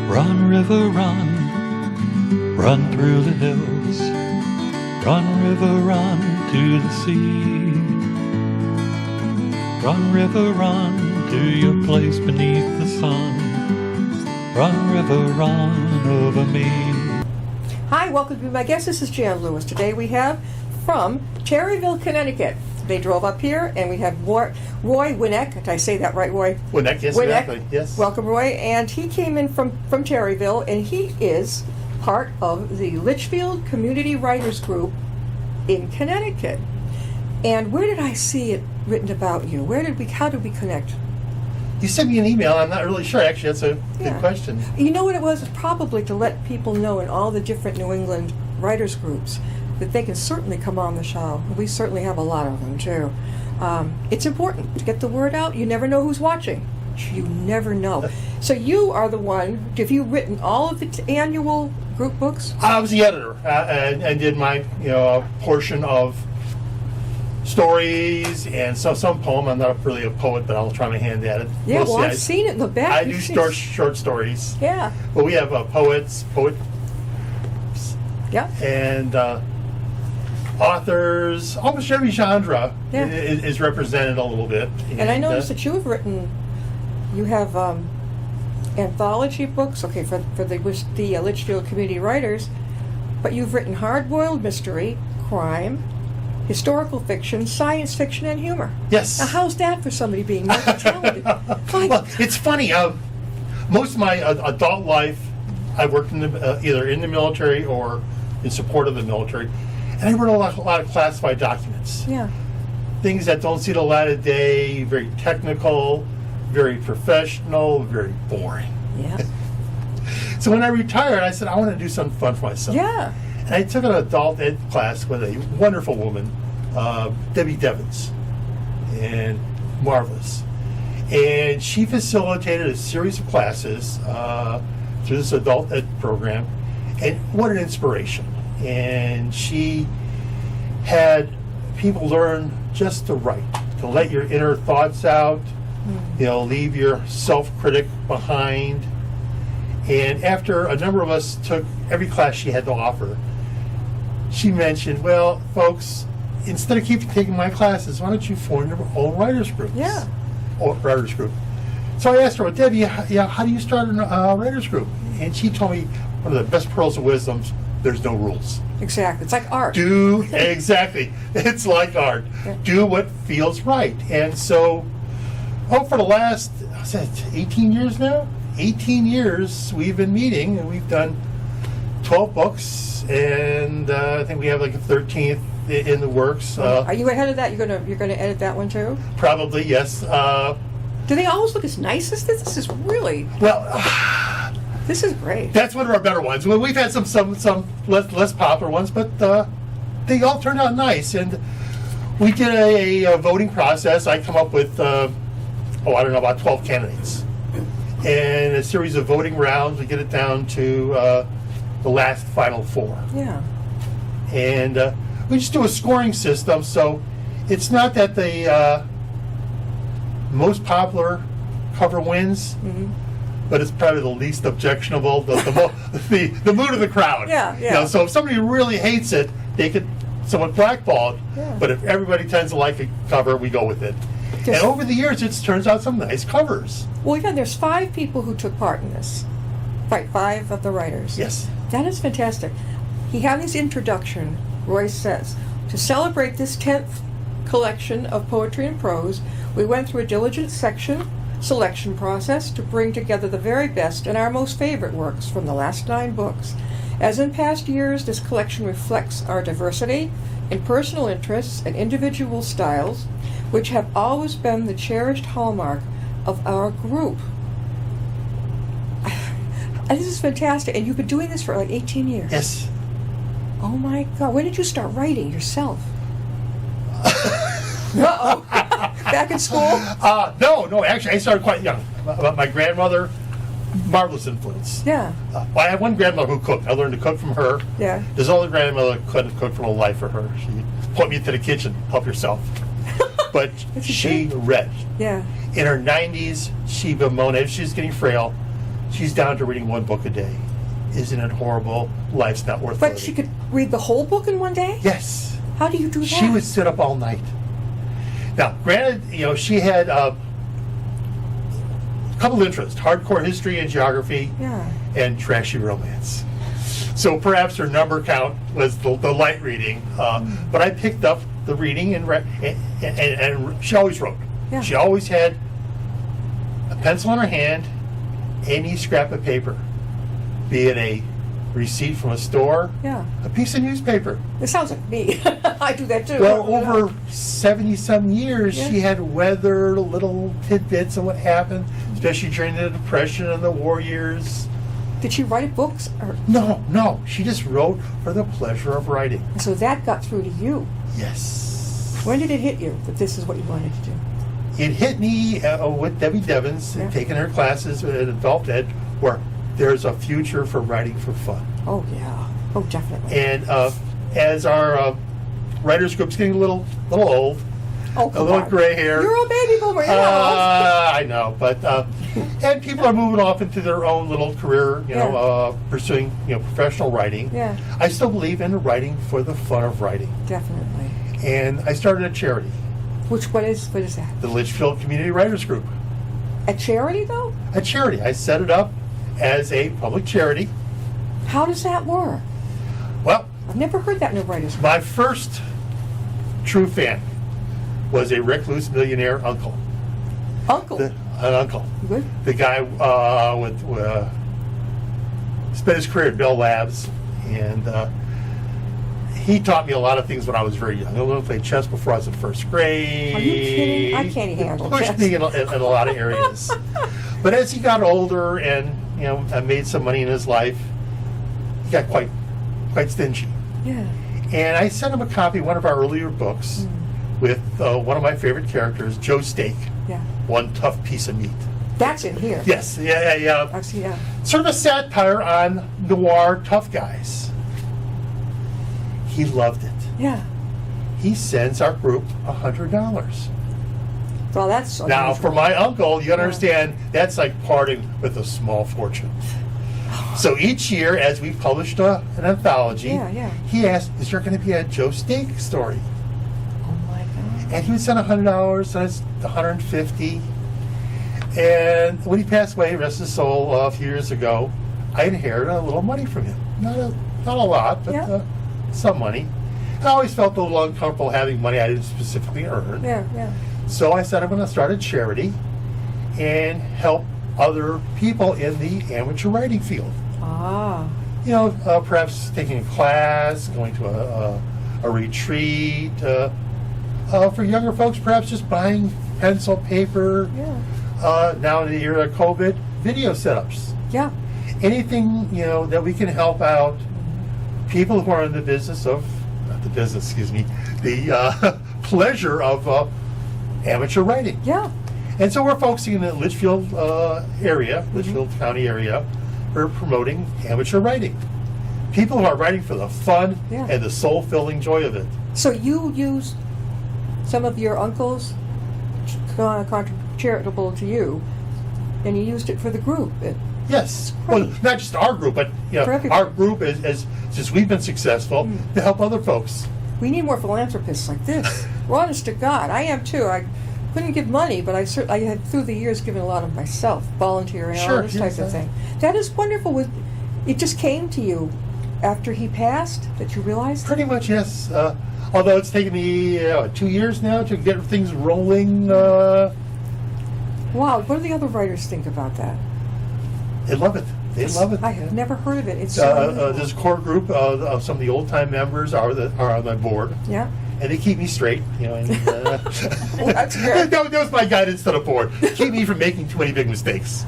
Run, river, run, run through the hills. Run, river, run to the sea. Run, river, run to your place beneath the sun. Run, river, run over me. Hi, welcome to be my guest. This is Jan Lewis. Today we have from Terryville, Connecticut. They drove up here, and we have Roy Wnek. Did I say that right, Roy? Wnek, yes, exactly. Yes. Welcome, Roy. And he came in from Terryville, and he is part of the Litchfield Community Writers Group in Connecticut. And where did I see it written about you? How did we connect? You sent me an email. I'm not really sure. Actually, that's a good question. You know what it was? Probably to let people know in all the different New England writers groups that they can certainly come on the show. We certainly have a lot of them, too. It's important to get the word out. You never know who's watching. You never know. So you are the one, have you written all of the annual group books? I was the editor and did my portion of stories and some poem. I'm not really a poet, but I'll try my hand at it. Yeah, mostly I've seen it in the back. I do short stories. Yeah. But we have poets, yeah, and authors. Almost every genre is represented a little bit. And I noticed that you have anthology books, for the Litchfield Community Writers, but you've written hard-boiled mystery, crime, historical fiction, science fiction, and humor. Yes. Now, how's that for somebody being multi-talented? Well, it's funny. Most of my adult life, I've worked in either in the military or in support of the military, and I wrote a lot of classified documents. Yeah. Things that don't see the light of day, very technical, very professional, very boring. Yeah. So when I retired, I said, I want to do something fun for myself. Yeah. And I took an adult ed class with a wonderful woman, Debbie Devins, and marvelous. And she facilitated a series of classes through this adult ed program, and what an inspiration. And she had people learn just to write, to let your inner thoughts out, leave your self-critic behind. And after a number of us took every class she had to offer, she mentioned, well, folks, instead of taking my classes, why don't you form your own writers group? Yeah. Or writers group. So I asked her, well, Debbie, how do you start a writers group? And she told me one of the best pearls of wisdom: there's no rules. Exactly. It's like art. Exactly. It's like art. Yeah. Do what feels right. And so, for the last 18 years now? 18 years we've been meeting, and we've done 12 books, and I think we have like a 13th in the works. Are you ahead of that? You're gonna edit that one too? Probably, yes. Do they always look as nice as this? This is really this is great. That's one of our better ones. Well, we've had some less popular ones, but they all turned out nice. And we did a voting process. I come up with about 12 candidates, and a series of voting rounds. We get it down to the last final four. Yeah. And we just do a scoring system, so it's not that the most popular cover wins, but it's probably the least objectionable, the mood of the crowd. Yeah. So if somebody really hates it, they could somewhat blackball it. Yeah. But if everybody tends to like a cover, we go with it. And over the years, it turns out some nice covers. Well, again, there's 5 people who took part in this. Right, 5 of the writers. Yes. That is fantastic. He had his introduction, Roy says, to celebrate this 10th collection of poetry and prose, we went through a diligent selection process to bring together the very best and our most favorite works from the last 9 books. As in past years, this collection reflects our diversity in personal interests and individual styles, which have always been the cherished hallmark of our group. This is fantastic. And you've been doing this for like 18 years. Yes. Oh my God. When did you start writing yourself? Uh-oh. Back in school? No. Actually, I started quite young. My grandmother, marvelous influence. Yeah. I have one grandmother who cooked. I learned to cook from her. Yeah. There's only grandmother who couldn't cook for a life for her. She put me into the kitchen, help yourself. But she read. Yeah. In her 90s, she bemoaned, as she was getting frail, She's down to reading one book a day. Isn't it horrible? Life's not worth But living. she could read the whole book in one day? Yes. How do you do that? She would sit up all night. Now, granted, she had a couple interests: hardcore history and geography, Yeah. and trashy romance. So perhaps her number count was the light reading, but I picked up the reading and she always wrote. Yeah. She always had a pencil in her hand, any scrap of paper, be it a receipt from a store, Yeah. a piece of newspaper. It sounds like me. I do that too. Well, over 70-some years, Yeah. she had weathered little tidbits of what happened, especially during the Depression and the war years. Did she write books? Or, No. She just wrote for the pleasure of writing. so that got through to you. Yes. When did it hit you that this is what you wanted to do? It hit me with Debbie Devins, Yeah. taking her classes at Adult Ed, where there's a future for writing for fun. Oh, yeah. Oh, definitely. And as our writers group's getting a little old, Oh, a come little on. gray hair. You're a baby boomer. You're I know, but and people are moving off into their own little career, pursuing professional writing. Yeah. I still believe in writing for the fun of writing, Definitely. and I started a charity, What is that? the Litchfield Community Writers Group. A charity, though? A charity. I set it up as a public charity. How does that work? Well, I've never heard that in a writer's group. my first true fan was a recluse millionaire uncle. Uncle. An uncle. Good. The guy spent his career at Bell Labs, and he taught me a lot of things when I was very young. I learned to play chess before I was in first grade. Are you kidding? I can't handle Pushed chess. me in a lot of areas. But as he got older and I made some money in his life, he got quite stingy. Yeah. And I sent him a copy of one of our earlier books with one of my favorite characters, Joe Steak, Yeah. one tough piece of meat. That's in here. Yes, yeah. I've seen that. Sort of a satire on noir tough guys. He loved it. Yeah. He sends our group $100. Well, that's Now, unusual. for my uncle, you gotta Yeah. understand, that's like parting with a small fortune. So each year, as we published an anthology, Yeah. he asked, is there going to be a Joe Steak story? Oh, my God. And he would send $100, and it's $150. And when he passed away, rest his soul, a few years ago, I inherited a little money from him. Not a lot, but Yeah. some money. I always felt a little uncomfortable having money I didn't specifically earn. Yeah. So I said I'm going to start a charity and help other people in the amateur writing field. Ah. Perhaps taking a class, going to a retreat. For younger folks, perhaps just buying pencil, paper. Yeah. Now in the era of COVID, video setups. Yeah. Anything, that we can help out people who are in the business of, the pleasure of amateur writing. Yeah. And so we're focusing in the Litchfield area, Litchfield County area, for promoting amateur writing. People who are writing for the fun Yeah. and the soul-filling joy of it. So you used some of your uncle's charitable to you, and you used it for the group. Yes. Great. Well, not just our group, but For everybody. our group is since we've been successful to help other folks. We need more philanthropists like this. Well, honest to God, I am too. I couldn't give money, but I had through the years given a lot of myself, volunteering, all Sure, this yes, type of thing. That is wonderful. It just came to you after he passed that you realized. Pretty much, yes. Although it's taken me 2 years now to get things rolling. Wow. What do the other writers think about that? They love it. They love it. I have never heard of it. It's so unusual. There's a core group of some of the old-time members are on my board. Yeah. And they keep me straight, And, That's good. that was my guidance to the board. Keep me from making too many big mistakes.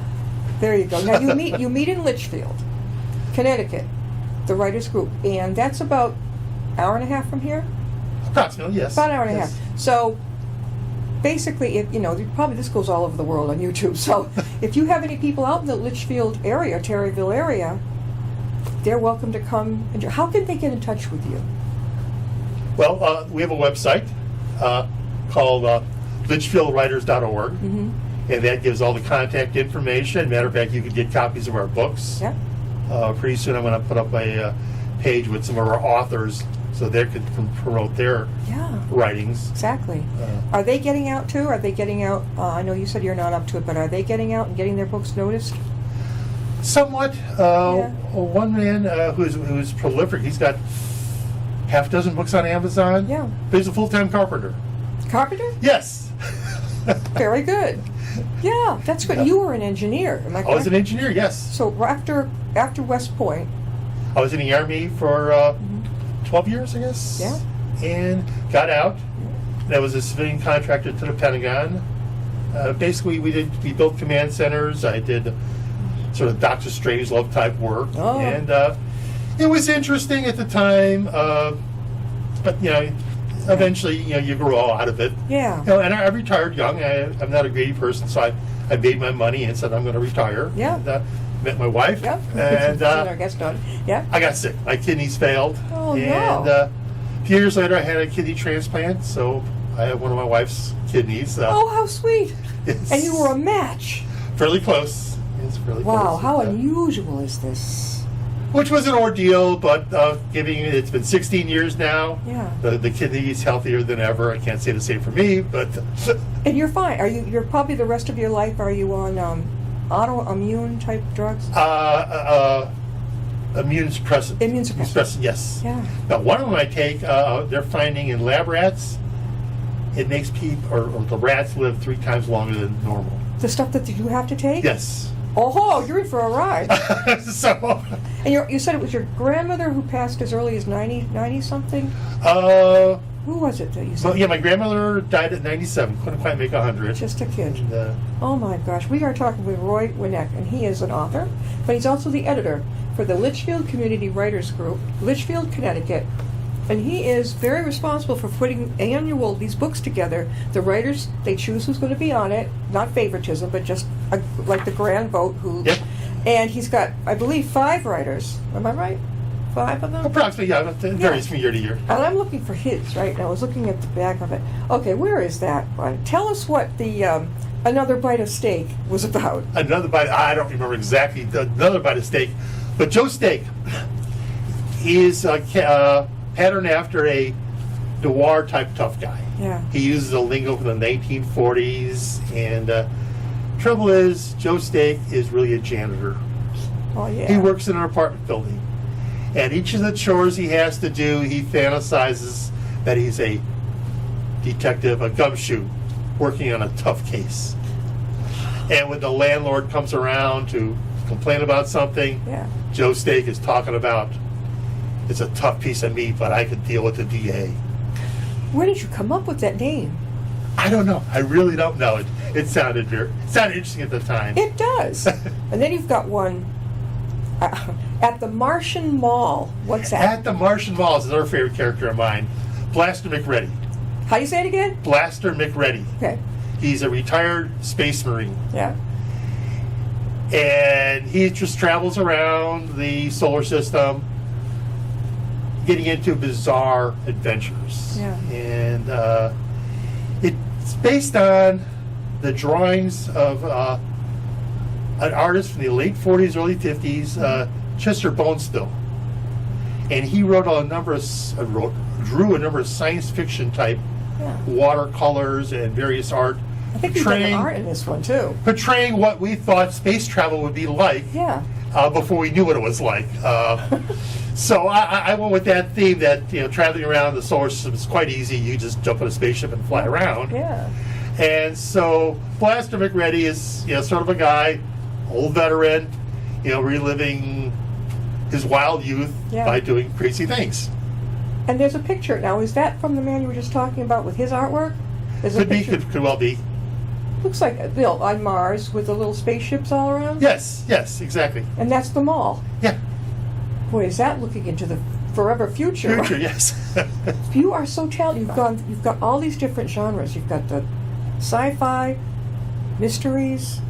There you go. Now you meet in Litchfield, Connecticut, the writers group, and that's about an hour and a half from here. Approximately, yes. About an hour and a Yes. half. So basically, probably this goes all over the world on YouTube. So if you have any people out in the Litchfield area, Terryville area, they're welcome to come. How can they get in touch with you? Well, we have a website called litchfieldwriters.org, and that gives all the contact information. Matter of fact, you could get copies of our books. Yeah. Pretty soon I'm going to put up a page with some of our authors so they could promote their writings. Exactly. Are they getting out too? Are they getting out? I know you said you're not up to it, but are they getting out and getting their books noticed? Somewhat. One man who's prolific, he's got half a dozen books on Amazon. Yeah. But he's a full-time carpenter. Carpenter? Yes. Very good. Yeah, that's good. You were an engineer, am I correct? I was an engineer, yes. So after West Point. I was in the Army for 12 years, I guess. Yeah. And got out. I was a civilian contractor to the Pentagon. Basically, we built command centers. I did sort of Dr. Strangelove type work. Oh. And it was interesting at the time, but eventually, you grow out of it. Yeah. And I retired young. I'm not a greedy person, so I made my money and said I'm going to retire. Yeah. And, met my wife. Yeah. And I guess not. Yeah. I got sick. My kidneys failed. Oh, and no. a few years later, I had a kidney transplant, so I have one of my wife's kidneys. Oh, how sweet. It's And you were a match. fairly close. It's fairly close. Wow, how unusual is this? Which was an ordeal, but it's been 16 years now. Yeah. The kidney's healthier than ever. I can't say the same for me, but And you're fine. You're probably the rest of your life, are you on autoimmune type drugs? Immune suppressant. Immune suppressant. Yes. Yeah. Now, one of them I take, they're finding in lab rats, it makes people, or the rats live 3 times longer than normal. The stuff that you have to take? Yes. Oh, you're in for a ride. So. And you said it was your grandmother who passed as early as 90 something? Who was it that you said? Well, yeah, my grandmother died at 97. Couldn't quite make 100. Just a kid. And, Oh my gosh. We are talking with Roy Wnek, and he is an author, but he's also the editor for the Litchfield Community Writers Group, Litchfield, Connecticut. And he is very responsible for putting these books together. The writers, they choose who's going to be on it, not favoritism, but just like the grand vote. Yep. And he's got, I believe, 5 writers. Am I right? 5 of them? approximately, yeah. It varies from year to year. And I'm looking for his right now. I was looking at the back of it. Okay, where is that one? Tell us what the Another Bite of Steak was about. Another Bite, I don't remember exactly, Another Bite of Steak. But Joe Steak is patterned after a noir type tough guy. Yeah. He uses a lingo from the 1940s, and trouble is, Joe Steak is really a janitor. Oh, yeah. He works in an apartment building, and each of the chores he has to do, he fantasizes that he's a detective, a gumshoe, working on a tough case. And when the landlord comes around to complain about something, Yeah. Joe Steak is talking about, it's a tough piece of meat, but I could deal with the DA. Where did you come up with that name? I don't know. I really don't know. It sounded interesting at the time. It does. And then you've got one at the Martian Mall. What's that? At the Martian Mall is another favorite character of mine, Blaster McReady. How do you say it again? Blaster McReady. Okay. He's a retired space marine. Yeah. And he just travels around the solar system, getting into bizarre adventures. Yeah. And it's based on the drawings of an artist from the late 40s, early 50s, Chester Bonestell. And he drew a number of science fiction type watercolors and various art. I think you've done art in this one too. Portraying what we thought space travel would be like before we knew what it was like. So I went with that theme that traveling around the solar system is quite easy. You just jump on a spaceship and fly around. Yeah. And so Blaster McReady is sort of a guy, old veteran, reliving his wild youth by doing crazy things. And there's a picture. Now, is that from the man you were just talking about with his artwork? There's Could be, could well be. Looks like Bill on Mars with the little spaceships all around. Yes, exactly. And that's the mall. Yeah. Boy, is that looking into the forever future? Future, yes. You are so talented. You've got all these different genres. You've got the sci-fi, mysteries.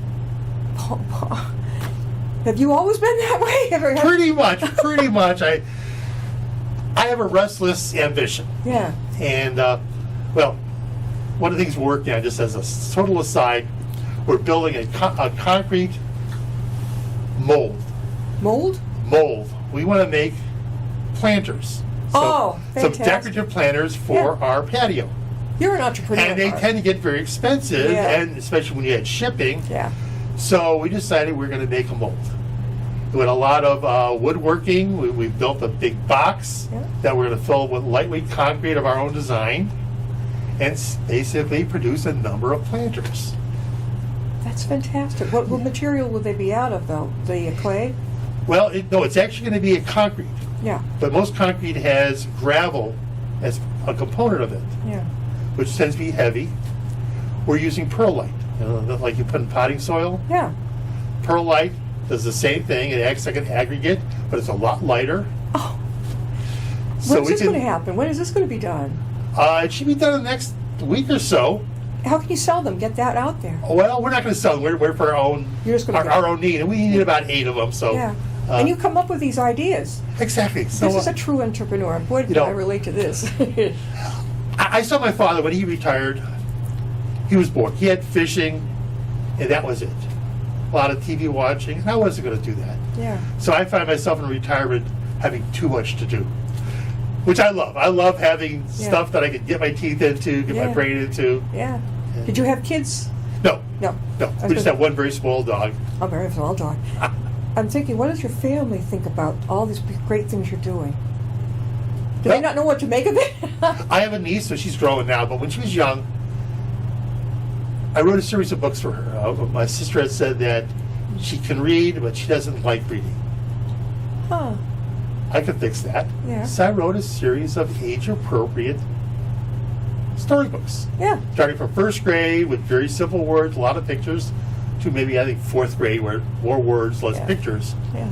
Have you always been that way? Pretty much. I have a restless ambition. Yeah. And, one of the things we're working on, just as a total aside, we're building a concrete mold. Mold? Mold. We want to make planters. Some Fantastic. decorative planters for our patio. You're an entrepreneur. And they Art. tend to get very expensive, and especially when you add shipping. Yeah. So we decided we're going to make a mold. With a lot of woodworking, we built a big box that we're going to fill with lightweight concrete of our own design, and basically produce a number of planters. That's fantastic. What material will they be out of, though? The clay? Well, it's actually going to be a concrete. Yeah. But most concrete has gravel as a component of it, Yeah. which tends to be heavy. We're using perlite, like you put in potting soil. Yeah. Perlite does the same thing. It acts like an aggregate, but it's a lot lighter. Oh. So When's this going to happen? When is this going to be done? It should be done in the next week or so. How can you sell them? Get that out there. Well, we're not going to sell them. We're for our own, You're just gonna our own need, and we need about 8 of them. So Yeah. And you come up with these ideas. exactly. So This is a true entrepreneur. Boy, do I relate to this. I saw my father when he retired. He was bored. He had fishing, and that was it. A lot of TV watching, and I wasn't going to do that. Yeah. So I find myself in retirement having too much to do, which I love. I love having stuff that I can get my teeth into, get my brain into. Yeah. Did you have kids? No. No. We just have one very small dog. A very small dog. I'm thinking, what does your family think about all these great things you're doing? Do they not know what to make of it? I have a niece, so she's growing now, but when she was young, I wrote a series of books for her. My sister had said that she can read, but she doesn't like reading. Huh. I could fix that. Yeah. So I wrote a series of age-appropriate storybooks. Yeah. Starting from first grade with very simple words, a lot of pictures, to maybe I think fourth grade where more words, less pictures. Yeah.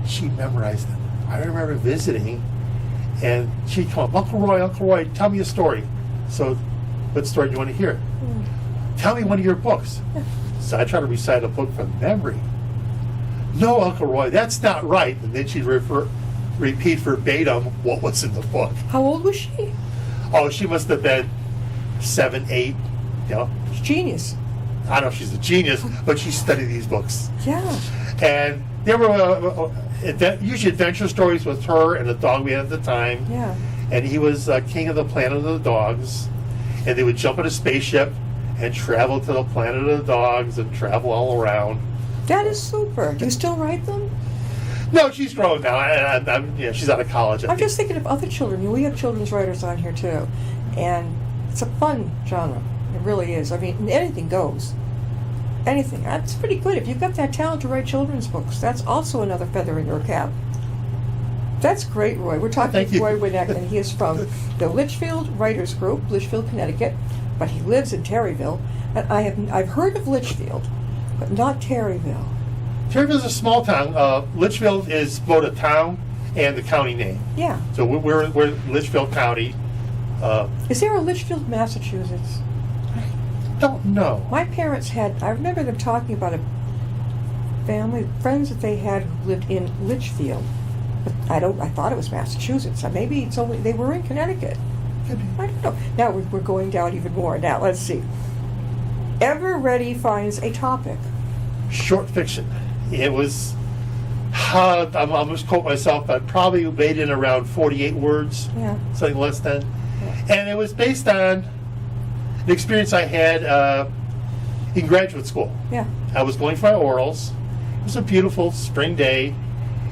She memorized them. I remember visiting, and she'd come up, Uncle Roy, tell me a story. So, what story do you want to hear? Tell me one of your books. So I try to recite a book from memory. No, Uncle Roy, that's not right. And then she'd repeat verbatim what was in the book. How old was she? Oh, she must have been 7, 8. She's genius. I don't know if she's a genius, but she studied these books. Yeah. And there were usually adventure stories with her and the dog we had at the time. Yeah. And he was king of the planet of the dogs. And they would jump in a spaceship and travel to the planet of the dogs and travel all around. That is super. Do you still write them? No, she's grown now. She's out of college. I'm just thinking of other children. We have children's writers on here too. And it's a fun genre. It really is. I mean, anything goes. Anything. That's pretty good. If you've got that talent to write children's books, that's also another feather in your cap. That's great, Roy. We're talking Thank with you. Roy Wnek, and he is from the Litchfield Writers Group, Litchfield, Connecticut, but he lives in Terryville. And I've heard of Litchfield, but not Terryville. Terryville's a small town. Litchfield is both a town and the county name. Yeah. So we're Litchfield County. Is there a Litchfield, Massachusetts? Don't know. My parents I remember them talking about a family, friends that they had who lived in Litchfield. But I thought it was Massachusetts. Maybe it's only, they were in Connecticut. I don't know. Now we're going down even more. Now, let's see. Ever Ready finds a topic. Short fiction. It was, I'm going to quote myself, but probably made in around 48 words, something less than. And it was based on the experience I had in graduate school. Yeah. I was going for my orals. It was a beautiful spring day,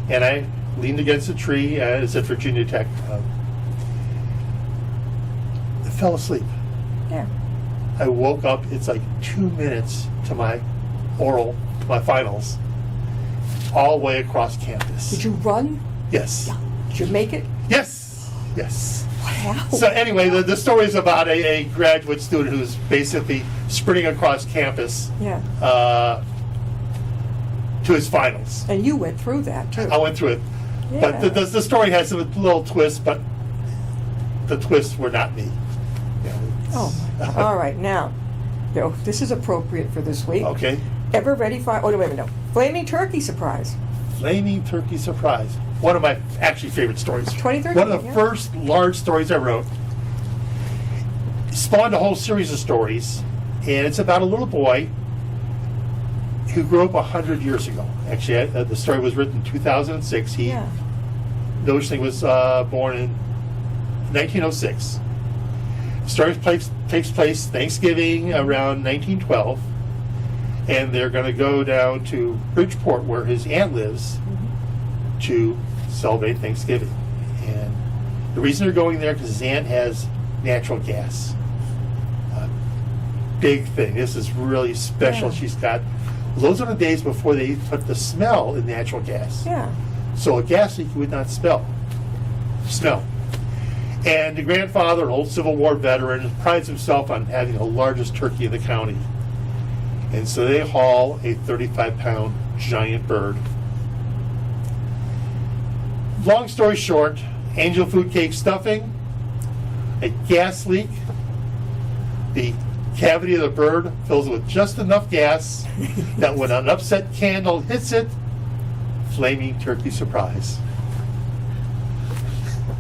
and I leaned against a tree. It's at Virginia Tech. I fell asleep. Yeah. I woke up. It's like 2 minutes to my oral, to my finals, all the way across campus. Did you run? Yes. Yeah. Did you make it? Yes. Yes. Wow. So anyway, the story is about a graduate student who's basically sprinting across campus to his finals. And you went through that too. I went through it. Yeah. But the story has a little twist, but the twists were not me. All right, now, this is appropriate for this week. Okay. Ever Ready for... Oh, no, wait a minute, no. Flaming Turkey Surprise. Flaming Turkey Surprise. One of my actually favorite stories. 2013, One of the first large stories I wrote. Spawned a whole series of stories, and it's about a little boy who grew up 100 years ago. Actually, the story was written in 2006. Yeah. Noshling was born in 1906. The story takes place Thanksgiving around 1912, and they're going to go down to Bridgeport, where his aunt lives, to celebrate Thanksgiving. And the reason they're going there because his aunt has natural gas. Big thing. This is really special. Yeah. She's got those are the days before they put the smell in natural gas. Yeah. So a gas leak you would not smell. And the grandfather, an old Civil War veteran, prides himself on having the largest turkey in the county. And so they haul a 35-pound giant bird. Long story short, angel food cake stuffing, a gas leak, the cavity of the bird fills it with just enough gas that when an upset candle hits it, flaming turkey surprise.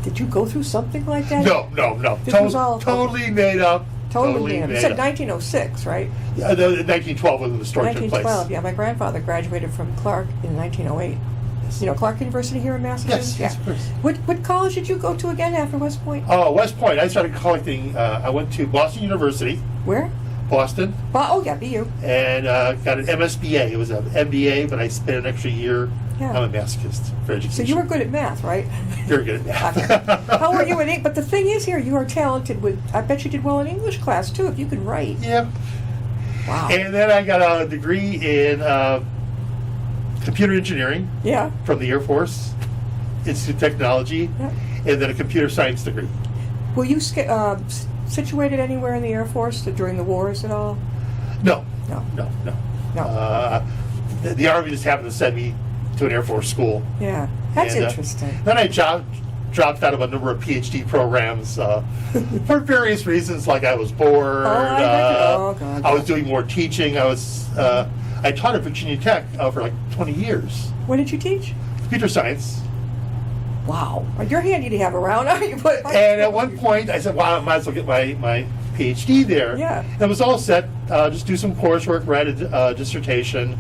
Did you go through something like that? No. This was all totally made up. Totally made up. You said up. 1906, right? Yeah, 1912 when the story took place. 1912, yeah. My grandfather graduated from Clark in 1908. Yes. You know Clark University here in Massachusetts? Yes, of course. What college did you go to again after West Point? Oh, West Point. I started collecting. I went to Boston University, Where? Boston, Oh, yeah, BU. and got an MSBA. It was an MBA, but I spent an extra year. Yeah. I'm a masochist for education. So you were good at math, right? Very good at Okay. math. How were you in English? But the thing is here, you are talented with, I bet you did well in English class too, if you could write. Yep. Wow. And then I got a degree in computer engineering Yeah. from the Air Force Institute of Technology, Yeah. and then a computer science degree. Were you situated anywhere in the Air Force during the wars at all? No. No. No. The Army just happened to send me to an Air Force school. Yeah. That's And, interesting. Then I dropped out of a number of PhD programs for various reasons, like I was bored. I got you. Oh, God. I was doing more teaching. I taught at Virginia Tech for like 20 years. What did you teach? Computer science. Wow. You're handy to have around, aren't you? And at one point, I said, well, I might as well get my PhD there. Yeah. And it was all set. Just do some coursework, write a dissertation.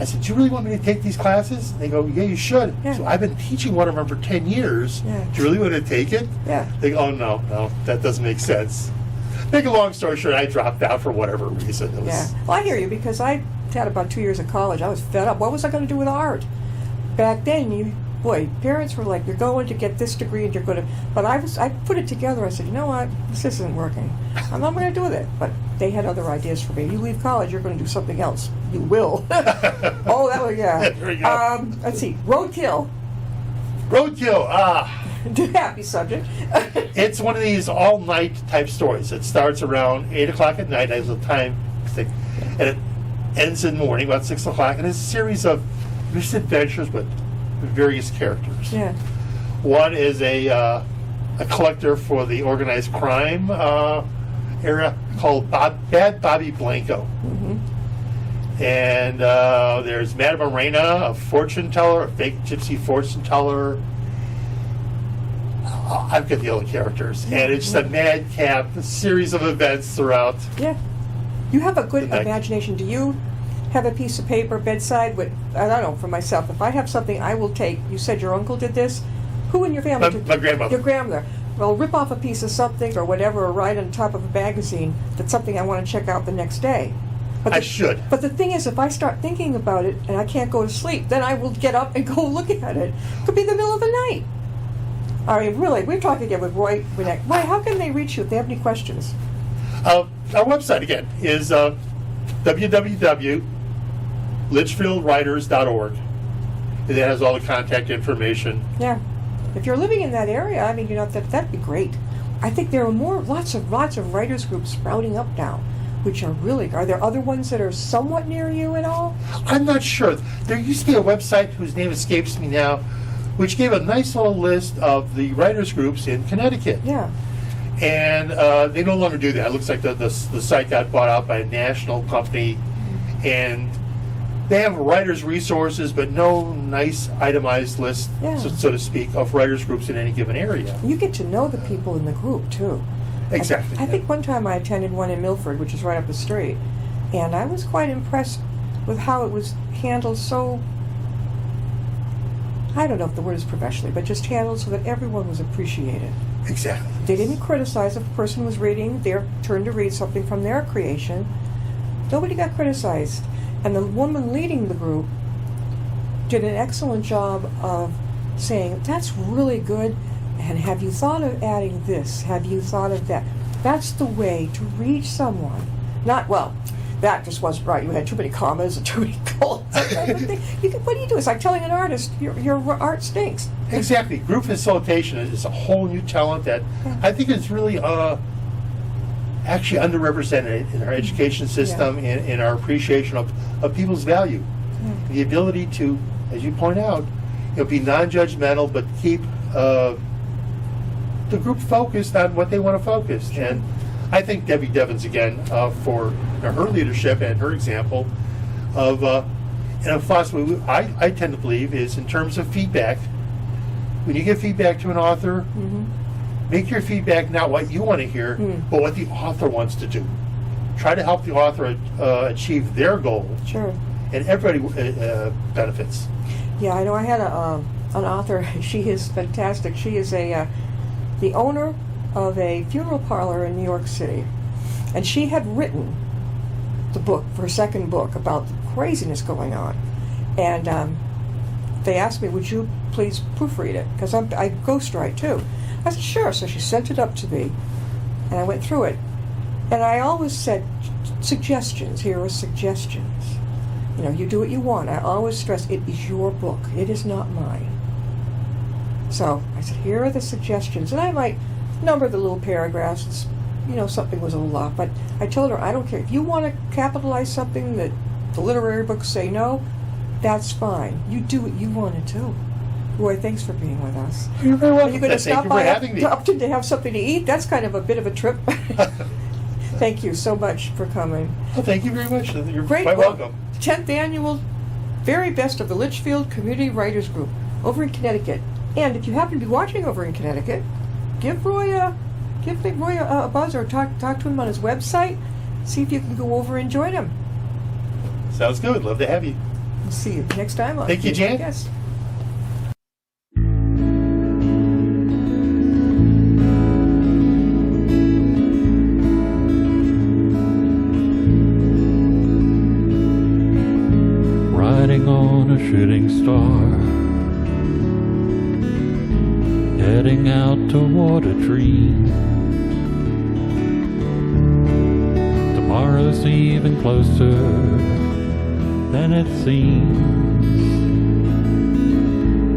I said, do you really want me to take these classes? And they go, yeah, you should. Yeah. So I've been teaching one of them for 10 years. Yeah. Do you really want to take it? Yeah. They go, oh, no, that doesn't make sense. Make a long story short, I dropped out for whatever reason. It was, Yeah. Well, I hear you because I had about 2 years of college. I was fed up. What was I going to do with art? Back then, parents were like, you're going to get this degree and you're going to... But I put it together. I said, you know what? This isn't working. I'm not going to do with it. But they had other ideas for me. You leave college, you're going to do something else. You will. Oh, that was, yeah. There you go. Let's see. Roadkill. Roadkill, Happy subject. it's one of these all-night type stories. It starts around 8 o'clock at night as a time thing, and it ends in the morning, about 6 o'clock, and it's a series of misadventures with various characters. Yeah. One is a collector for the organized crime area called Bad Bobby Blanco. Mm-hmm. And there's Madame Arena, a fortune teller, a fake gypsy fortune teller. I've got the other characters. And it's just a madcap series of events throughout. Yeah. You have a good The night. imagination. Do you have a piece of paper bedside with, I don't know, for myself, if I have something I will take, you said your uncle did this, who in your family did My grandmother. Your grandmother. Well, rip off a piece of something or whatever, or write on top of a magazine that's something I want to check out the next day. But I should. But the thing is, if I start thinking about it and I can't go to sleep, then I will get up and go look at it. Could be the middle of the night. I mean, really, we're talking again with Roy Wnek. Roy, how can they reach you if they have any questions? Our website, again, is www.litchfieldwriters.org. And that has all the contact information. Yeah. If you're living in that area, I mean, you know, that'd be great. I think there are lots of writers groups sprouting up now, which are really, are there other ones that are somewhat near you at all? I'm not sure. There used to be a website whose name escapes me now, which gave a nice little list of the writers groups in Connecticut. Yeah. And they no longer do that. It looks like the site got bought out by a national company, and they have writers' resources, but no nice itemized list, Yeah. so to speak, of writers' groups in any given area. You get to know the people in the group, too. Exactly. I think one time I attended one in Milford, which is right up the street, and I was quite impressed. with how it was handled so, I don't know if the word is professionally, but just handled so that everyone was appreciated. Exactly. They didn't criticize if a person was reading their turn to read something from their creation. Nobody got criticized. And the woman leading the group did an excellent job of saying, that's really good, and have you thought of adding this? Have you thought of that? That's the way to reach someone. Not, well, that just wasn't right. You had too many commas and too many colons. What do you do? It's like telling an artist, your art stinks. Exactly. Group facilitation is a whole new talent that I think is really actually underrepresented in our education system and in our appreciation of people's value. The ability to, as you point out, be non-judgmental, but keep the group focused on what they want to focus. And I think Debbie Devins, again, for her leadership and her example of, and a philosophy I tend to believe is in terms of feedback. When you give feedback to an author, make your feedback not what you want to hear, but what the author wants to do. Try to help the author achieve their goal. Sure. And everybody benefits. Yeah, I know. I had an author. She is fantastic. She is the owner of a funeral parlor in New York City, and she had written the book, for her second book, about the craziness going on. And they asked me, would you please proofread it? Because I ghostwrite too. I said, sure. So she sent it up to me, and I went through it. And I always said, suggestions. Here are suggestions. You do what you want. I always stress, it is your book. It is not mine. So I said, here are the suggestions. And I might number the little paragraphs. Something was a little off. But I told her, I don't care. If you want to capitalize something that the literary books say no, that's fine. You do what you want to do. Roy, thanks for being with us. You're very welcome. Are you going to stop by Upton to have something to eat? That's kind of a bit of a trip. Thank you so much for coming. Well, thank you very much. You're Great. quite welcome. 10th annual, very best of the Litchfield Community Writers Group over in Connecticut. And if you happen to be watching over in Connecticut, give Roy a buzz or talk to him on his website. See if you can go over and join him. Sounds good. Love to have you. We'll see you next time. Thank you, Jan. Yes. Riding on a shooting star, heading out toward a dream. Tomorrow's even closer than it seems.